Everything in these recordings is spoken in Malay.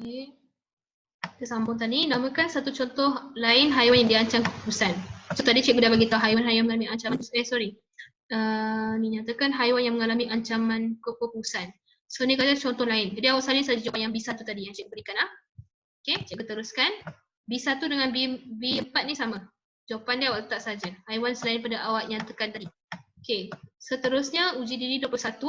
Okay. Kita sambung tadi, namakan satu contoh lain haiwan yang diancam kepupusan. So tadi cikgu dah bagi tahu haiwan-haiwan yang mengalami ancaman, nyatakan haiwan yang mengalami ancaman kepupusan. So ni kata contoh lain. Jadi awak salin saja jawapan yang B1 tadi yang cikgu berikan. Okay, cikgu teruskan. B1 dengan B4 ni sama. Jawapan dia awak letak saja. Haiwan selain pada awak yang tekan tadi. Okay, seterusnya uji diri 21.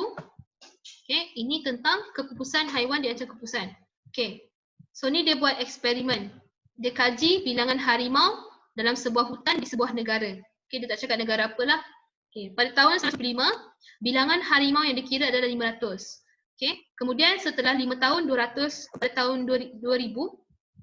Okay, ini tentang kepupusan haiwan diancam kepupusan. Okay. So ni dia buat eksperimen. Dia kaji bilangan harimau dalam sebuah hutan di sebuah negara. Okay, dia tak cakap negara apalah. Okay, pada tahun 1995, bilangan harimau yang dikira adalah 500. Okay, kemudian setelah 5 tahun 200, pada tahun 2000,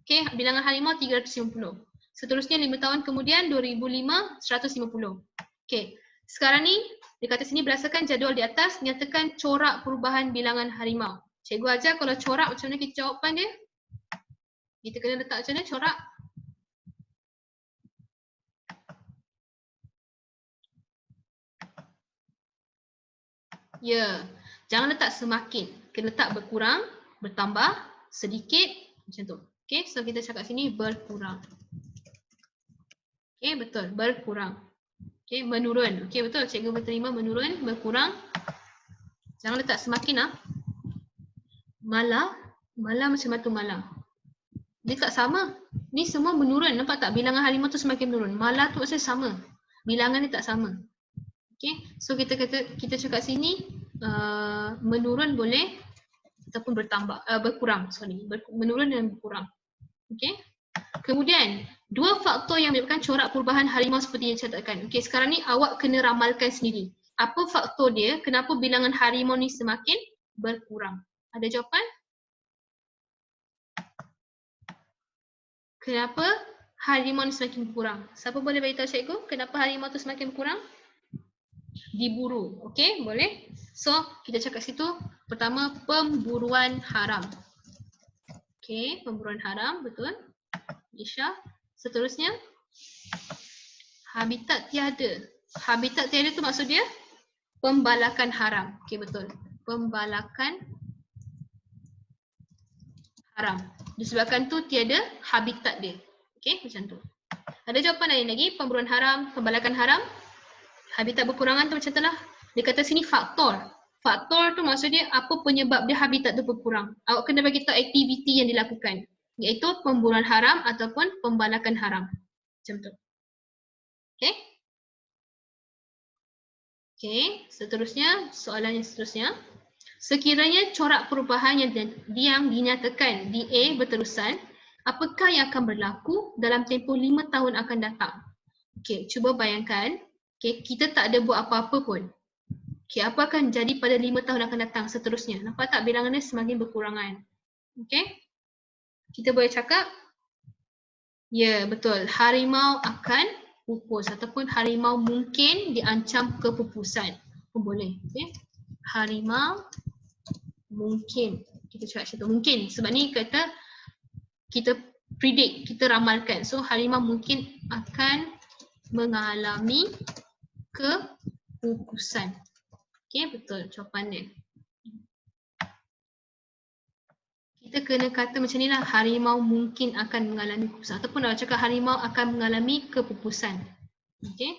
okay, bilangan harimau 350. Seterusnya 5 tahun kemudian 2005, 150. Okay, sekarang ni dia kata sini berdasarkan jadual di atas, nyatakan corak perubahan bilangan harimau. Cikgu ajar kalau corak macam mana kita jawapan dia? Kita kena letak macam mana corak? Ya, jangan letak semakin. Kena letak berkurang, bertambah, sedikit, macam tu. Okay, so kita cakap sini berkurang. Okay, betul, berkurang. Okay, menurun. Okay, betul, cikgu berterima menurun, berkurang. Jangan letak semakin lah. Malah macam batu malah. Dia tak sama. Ni semua menurun. Nampak tak? Bilangan harimau tu semakin menurun. Malah tu maksudnya sama. Bilangan ni tak sama. Okay. So kita cakap sini menurun boleh ataupun berkurang. Menurun dan berkurang. Okay. Kemudian dua faktor yang menyebabkan corak perubahan harimau seperti yang dicatatkan. Okay. Sekarang ni awak kena ramalkan sendiri. Apa faktor dia? Kenapa bilangan harimau ni semakin berkurang? Ada jawapan? Kenapa harimau ni semakin berkurang? Siapa boleh beritahu cikgu kenapa harimau tu semakin berkurang? Diburu. Okey, boleh? So, kita cakap situ. Pertama, pemburuan haram. Okey, pemburuan haram, betul. Isha. Seterusnya, habitat tiada. Habitat tiada tu maksud dia pembalakan haram. Okey, betul. Pembalakan haram. Disebabkan tu tiada habitat dia. Okey, macam tu. Ada jawapan lain lagi, pemburuan haram, pembalakan haram, habitat berkurangan tu macam tu lah. Dia kata sini faktor. Faktor tu maksud dia apa penyebab dia habitat tu berkurang. Awak kena bagi tahu aktiviti yang dilakukan, iaitu pemburuan haram ataupun pembalakan haram. Macam tu. Okey. Okey, seterusnya, soalan yang seterusnya. Sekiranya corak perubahan yang dinyatakan di A berterusan, apakah yang akan berlaku dalam tempoh 5 tahun akan datang? Okey, cuba bayangkan, okey, kita tak ada buat apa-apa pun. Okey, apa akan jadi pada 5 tahun akan datang seterusnya? Nampak tak bilangannya semakin berkurangan? Okey. Kita boleh cakap, ya betul, harimau akan pupus ataupun harimau mungkin diancam kepupusan. Pun boleh, okey. Harimau mungkin, kita cakap situ mungkin sebab ni kata kita predict, kita ramalkan. So harimau mungkin akan mengalami kepupusan. Okey, betul jawapan dia. Kita kena kata macam ni lah, harimau mungkin akan mengalami kepupusan ataupun nak cakap harimau akan mengalami kepupusan. Okey.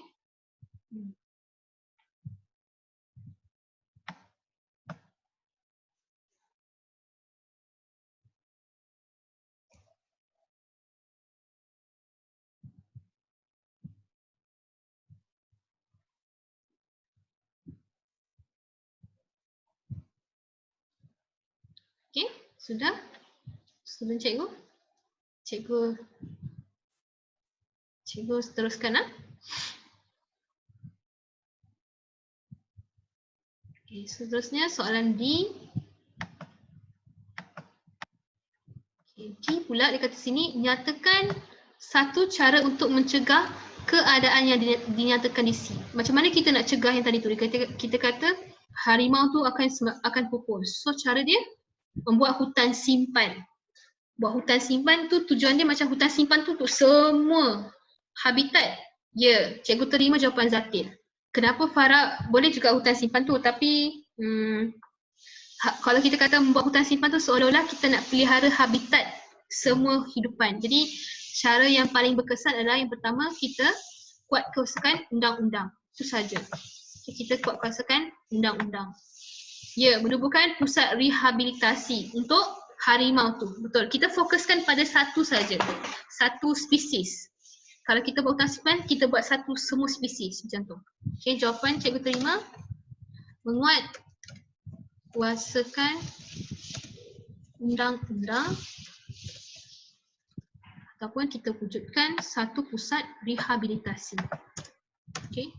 Okey, sudah? Sudah cikgu? Cikgu teruskan lah. Okay, seterusnya soalan D. Okay, D pula dia kata sini, nyatakan satu cara untuk mencegah keadaan yang dinyatakan di C. Macam mana kita nak cegah yang tadi tu? Kita kata harimau tu akan pupus. So cara dia membuat hutan simpan. Buat hutan simpan tu tujuan dia macam hutan simpan tu untuk semua habitat. Ya, cikgu terima jawapan Zatil. Kenapa Farah boleh juga hutan simpan tu tapi kalau kita kata membuat hutan simpan tu seolah-olah kita nak pelihara habitat semua hidupan. Jadi cara yang paling berkesan adalah yang pertama kita kuatkuasakan undang-undang. Itu saja. Kita kuatkuasakan undang-undang. Ya, menubuhkan pusat rehabilitasi untuk harimau tu. Betul. Kita fokuskan pada satu saja. Satu spesies. Kalau kita buat hutan simpan, kita buat satu semua spesies macam tu. Okey, jawapan cikgu terima. Menguatkuasakan undang-undang ataupun kita wujudkan satu pusat rehabilitasi. Okey.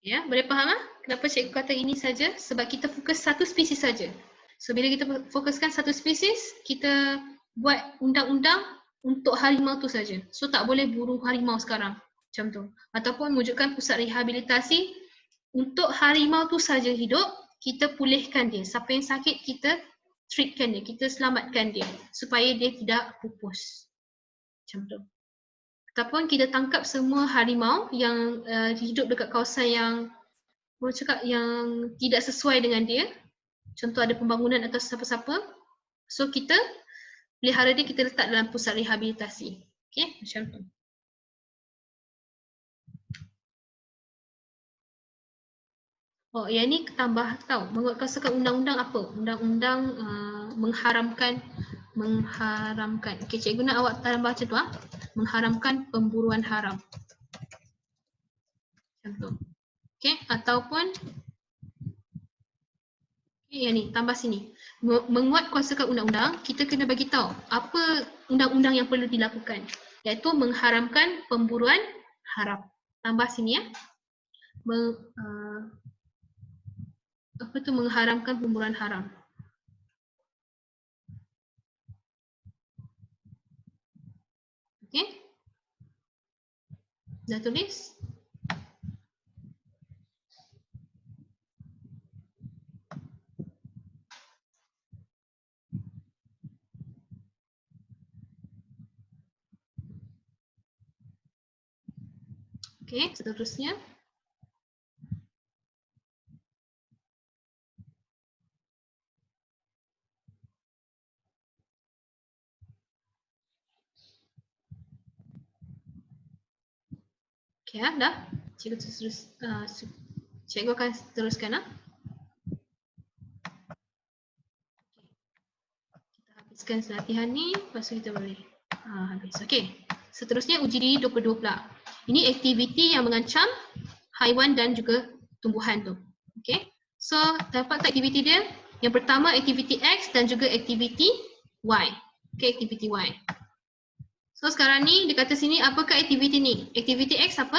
Ya, boleh faham ah? Kenapa cikgu kata ini saja? Sebab kita fokus satu spesies saja. So bila kita fokuskan satu spesies, kita buat undang-undang untuk harimau tu saja. So tak boleh buru harimau sekarang. Macam tu. Ataupun wujudkan pusat rehabilitasi untuk harimau tu saja hidup, kita pulihkan dia. Siapa yang sakit, kita treatkan dia, kita selamatkan dia supaya dia tidak pupus. Macam tu. Ataupun kita tangkap semua harimau yang hidup dekat kawasan yang boleh cakap yang tidak sesuai dengan dia. Contoh ada pembangunan atau siapa-siapa. So kita pelihara dia, kita letak dalam pusat rehabilitasi. Okey, macam tu. Oh, yang ni tambah tahu. Menguatkuasakan undang-undang apa? Undang-undang mengharamkan. Okey, cikgu nak awak tambah macam tu ah. Mengharamkan pemburuan haram. Macam tu. Okey, ataupun yang ni, tambah sini. Menguatkuasakan undang-undang, kita kena bagi tahu apa undang-undang yang perlu dilakukan, iaitu mengharamkan pemburuan haram. Tambah sini ya. Apa tu mengharamkan pemburuan haram? Okey. Dah tulis? Okey, seterusnya. Okey, dah. Cikgu akan teruskan. Kita habiskan latihan ni, lepas tu kita boleh habis. Okey, seterusnya uji diri 22 pula. Ini aktiviti yang mengancam haiwan dan juga tumbuhan tu. Okey, so dapat tak aktiviti dia? Yang pertama aktiviti X dan juga aktiviti Y. Okey, aktiviti Y. So sekarang ni dia kata sini apakah aktiviti ni? Aktiviti X apa?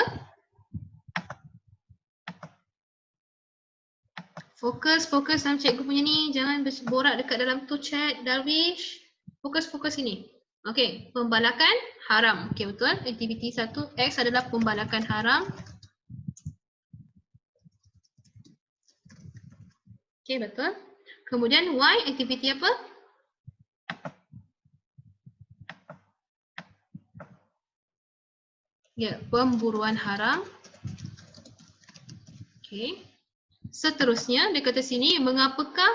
Fokus dalam cikgu punya ni. Jangan berborak dekat dalam tu chat, Darwish. Fokus sini. Okey, pembalakan haram. Okey, betul. Aktiviti 1 X adalah pembalakan haram. Okey, betul. Kemudian Y, aktiviti apa? Ya, pemburuan haram. Okey. Seterusnya, dia kata sini, mengapakah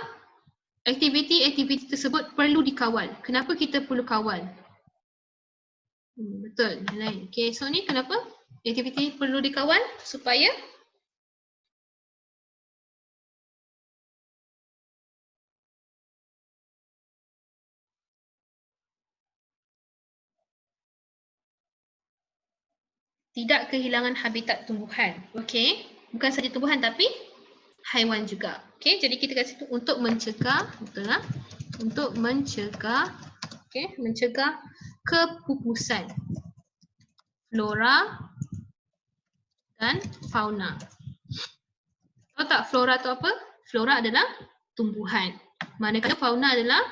aktiviti-aktiviti tersebut perlu dikawal? Kenapa kita perlu kawal? Betul, yang lain. Okey, so ni kenapa aktiviti perlu dikawal? Supaya tidak kehilangan habitat tumbuhan. Okey, bukan saja tumbuhan tapi haiwan juga. Okey, jadi kita kat situ untuk mencegah, betul tak? Untuk mencegah, okey, mencegah kepupusan flora dan fauna. Tahu tak flora tu apa? Flora adalah tumbuhan. Manakala fauna adalah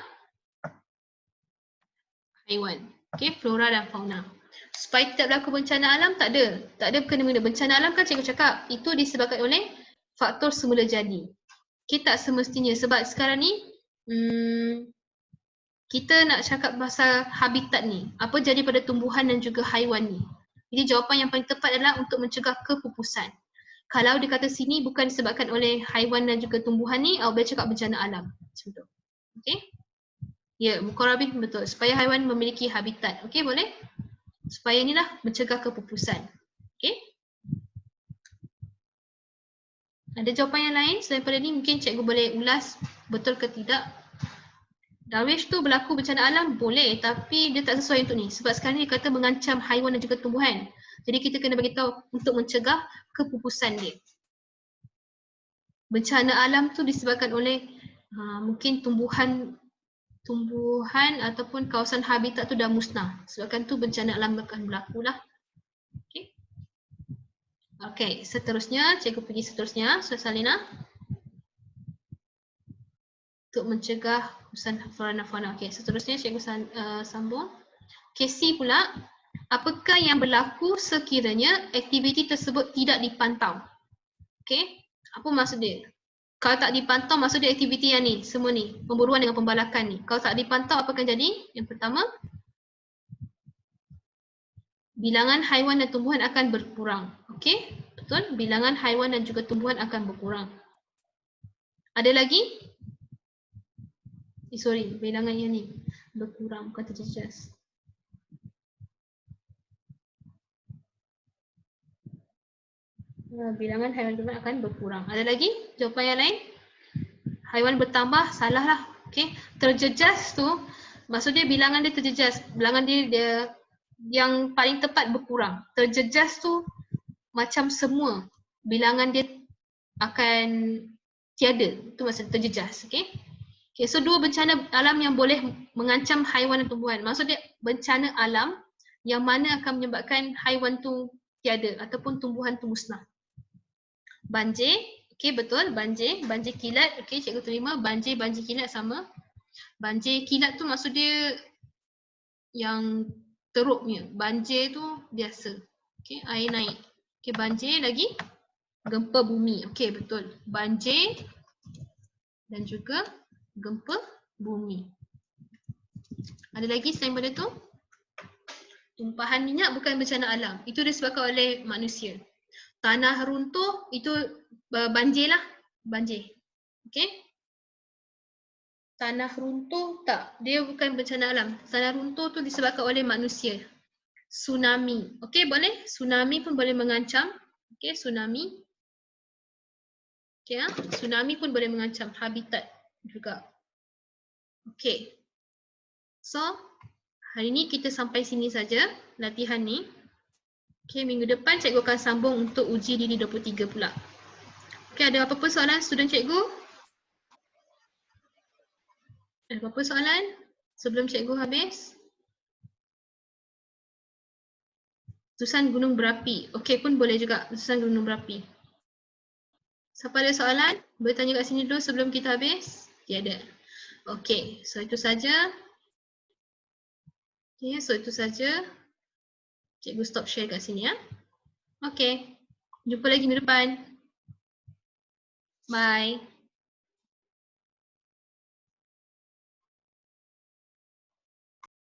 haiwan. Okey, flora dan fauna. Supaya tidak berlaku bencana alam, tak ada. Tak ada kena-mengena. Bencana alam kan cikgu cakap, itu disebabkan oleh faktor semula jadi. Okay, tak semestinya. Sebab sekarang ni, kita nak cakap pasal habitat ni. Apa jadi pada tumbuhan dan juga haiwan ni. Jadi jawapan yang paling tepat adalah untuk mencegah kepupusan. Kalau dikata sini bukan disebabkan oleh haiwan dan juga tumbuhan ni, awak boleh cakap bencana alam. Macam tu. Okey? Ya, mukarabin betul. Supaya haiwan memiliki habitat. Okey, boleh? Supaya inilah mencegah kepupusan. Okey? Ada jawapan yang lain selain pada ni? Mungkin cikgu boleh ulas betul ke tidak. Darwish tu berlaku bencana alam boleh, tapi dia tak sesuai untuk ni. Sebab sekarang ni dia kata mengancam haiwan dan juga tumbuhan. Jadi kita kena beritahu untuk mencegah kepupusan dia. Bencana alam tu disebabkan oleh mungkin tumbuhan ataupun kawasan habitat tu dah musnah. Sebabkan tu bencana alam akan berlaku lah. Okay. Okay, seterusnya, cikgu pergi seterusnya. Salina. Untuk mencegah kepupusan flora dan fauna. Okay, seterusnya cikgu sambung. Okay, C pula. Apakah yang berlaku sekiranya aktiviti tersebut tidak dipantau? Okay, apa maksud dia? Kalau tak dipantau, maksud dia aktiviti yang ni, semua ni, pemburuan dengan pembalakan ni. Kalau tak dipantau, apa akan jadi? Yang pertama, bilangan haiwan dan tumbuhan akan berkurang. Okay, betul? Bilangan haiwan dan juga tumbuhan akan berkurang. Ada lagi? Sorry, bilangan yang ni berkurang, bukan terjejas. Bilangan haiwan tumbuhan akan berkurang. Ada lagi jawapan yang lain? Haiwan bertambah, salah lah. Okay. Terjejas tu, maksudnya bilangan dia terjejas. Bilangan dia yang paling tepat berkurang. Terjejas tu macam semua bilangan dia akan tiada. Itu maksud terjejas. Okay. Okay, so dua bencana alam yang boleh mengancam haiwan dan tumbuhan. Maksudnya bencana alam yang mana akan menyebabkan haiwan tu tiada ataupun tumbuhan tu musnah. Banjir, okey betul, banjir kilat, okey cikgu terima, banjir kilat sama. Banjir kilat tu maksud dia yang teruk punya. Banjir tu biasa. Okey, air naik. Okey, banjir lagi gempa bumi. Okey betul. Banjir dan juga gempa bumi. Ada lagi selain pada tu? Tumpahan minyak bukan bencana alam. Itu disebabkan oleh manusia. Tanah runtuh itu banjir lah. Banjir. Okey. Tanah runtuh tak. Dia bukan bencana alam. Tanah runtuh tu disebabkan oleh manusia. Tsunami. Okey boleh. Tsunami pun boleh mengancam. Okey tsunami. Okey tsunami pun boleh mengancam habitat juga. Okey. So hari ni kita sampai sini saja latihan ni. Okey, minggu depan cikgu akan sambung untuk uji diri 23 pula. Okey, ada apa-apa soalan student cikgu? Ada apa-apa soalan sebelum cikgu habis? Letusan gunung berapi. Okey pun boleh juga letusan gunung berapi. Siapa ada soalan? Boleh tanya kat sini dulu sebelum kita habis? Tiada. Okey, so itu saja. Okey, so itu saja. Cikgu stop share kat sini ya. Okey. Jumpa lagi minggu depan. Bye.